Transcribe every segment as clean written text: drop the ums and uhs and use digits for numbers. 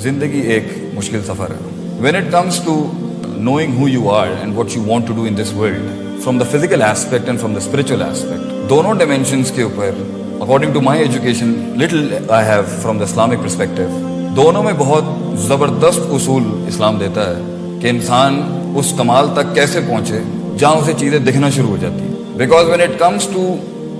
زندگی ایک مشکل سفر ہے. When it comes to knowing who you are and what you want to do in this world, from the physical aspect and from the spiritual aspect, دونوں dimensions کے اوپر according to my education, little I have from the Islamic perspective, دونوں میں بہت زبردست اصول اسلام دیتا ہے کہ انسان اس کمال تک کیسے پہنچے جہاں اسے چیزیں دکھنا شروع ہو جاتی ہیں. Because when it comes to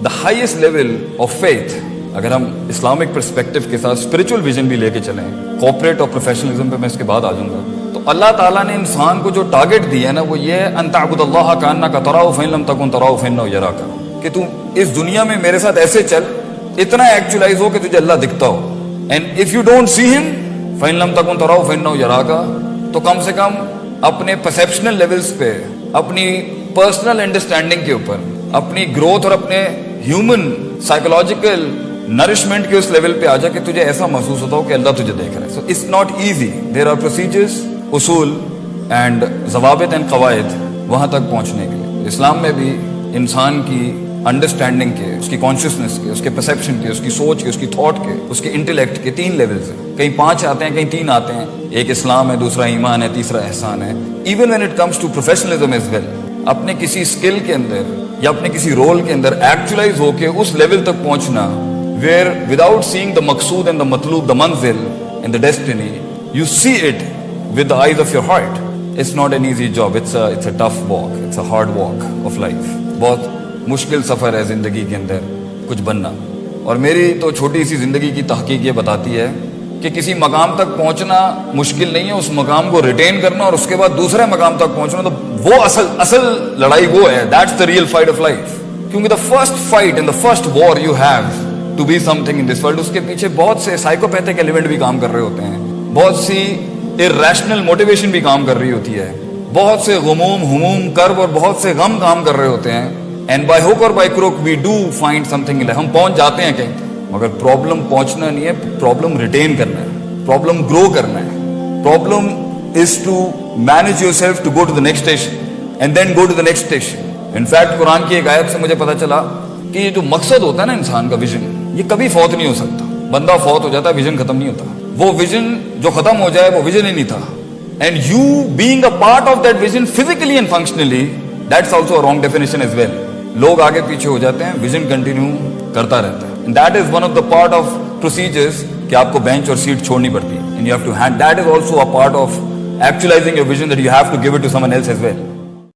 the highest level of faith, اگر ہم اسلامک پرسپیکٹو کے ساتھ اسپرچول ویژن بھی لے کے چلیں, کارپوریٹ اور پروفیشنلزم پہ میں اس کے بعد آ جاؤں گا, تو اللہ تعالیٰ نے انسان کو جو ٹارگٹ دیا ہے نا وہ یہ ہے ان تعبد اللہ کانک تراہ فإن لم تکن تراہ فإنہ یراک, کہ تم اس دنیا میں میرے ساتھ ایسے چل اتنا ایکچولائز ہو کہ تجھے اللہ دکھتا ہو. And if you don't see him فإن لم تکن تراہ فإنہ یراک, تو کم سے کم اپنے پرسیپشنل لیولز پہ, اپنی پرسنل انڈرسٹینڈنگ کے اوپر, اپنی گروتھ اور اپنے ہیومن سائیکولوجیکل نرشمنٹ کے اس لیول پہ آ جا کہ تجھے ایسا محسوس ہوتا ہو کہ اللہ تجھے دیکھ رہا ہے. So it's not easy, there are procedures, اصول اینڈ ضوابط اینڈ قواعد وہاں تک پہنچنے کے لیے. اسلام میں بھی انسان کی انڈرسٹینڈنگ کے, اس کی کانشیسنس کے, اس کے پرسیپشن کے, اس کی سوچ کے, اس کی تھاٹ کے, اس کے انٹلیکٹ کے 3 لیولز ہیں. کہیں 5 آتے ہیں, کہیں 3 آتے ہیں. ایک اسلام ہے, دوسرا ایمان ہے, تیسرا احسان ہے. Even when it comes to professionalism as well, اپنے کسی اسکل کے اندر یا اپنے کسی رول کے اندر ایکچولائز ہو کے اس لیول تک پہنچنا where without seeing the maqsood and the matloob, the manzil and the destiny, you see it with the eyes of your heart. It's not an easy job, it's a tough walk, it's a hard walk of life. بہت مشکل سفر ہے زندگی کے اندر کچھ بننا. اور میری تو چھوٹی سی زندگی کی تحقیق یہ بتاتی ہے کہ کسی مقام تک پہنچنا مشکل نہیں ہے, اس مقام کو ریٹین کرنا اور اس کے بعد دوسرے مقام تک پہنچنا, تو وہ اصل لڑائی وہ ہے. That's the real fight of life. کیونکہ the first fight and the first war you have to be something in this world, اس کے پیچھے بہت سے سائیکوپیتھک ایلیمنٹ بھی کام کر رہے ہوتے ہیں, بہت سی irrational موٹیویشن بھی کام کر رہی ہوتی ہے, بہت سے ہموم کرب اور بہت سے غم کام کر رہے ہوتے ہیں. اینڈ بائی ہوک اور by crook we do find something, ہم پہنچ جاتے ہیں کہیں, مگر پرابلم پہنچنا نہیں ہے, پرابلم ریٹین کرنا ہے, پرابلم گرو کرنا ہے. Problem is to manage yourself to go to the next station and then go to the next station. In fact Quran کی ایک آیت سے مجھے پتا چلا کہ یہ جو مقصد ہوتا ہے نا انسان کا, ویژن, یہ کبھی فوت نہیں ہو سکتا. بندہ فوت ہو جاتا ہے, ویژن ختم نہیں ہوتا. وہ ویژن جو ختم ہو جائے وہ ویژن ہی نہیں تھا. And you being a part of that vision physically and functionally, that's also a wrong definition as well. لوگ آگے پیچھے ہو جاتے ہیں, ویژن کنٹینیو کرتا رہتا ہے. And that is one of the part of procedures کہ آپ کو بینچ اور سیٹ چھوڑنی پڑتی ہے. And you have to hand, that is also a part of actualizing your vision that you have to give it to someone else as well.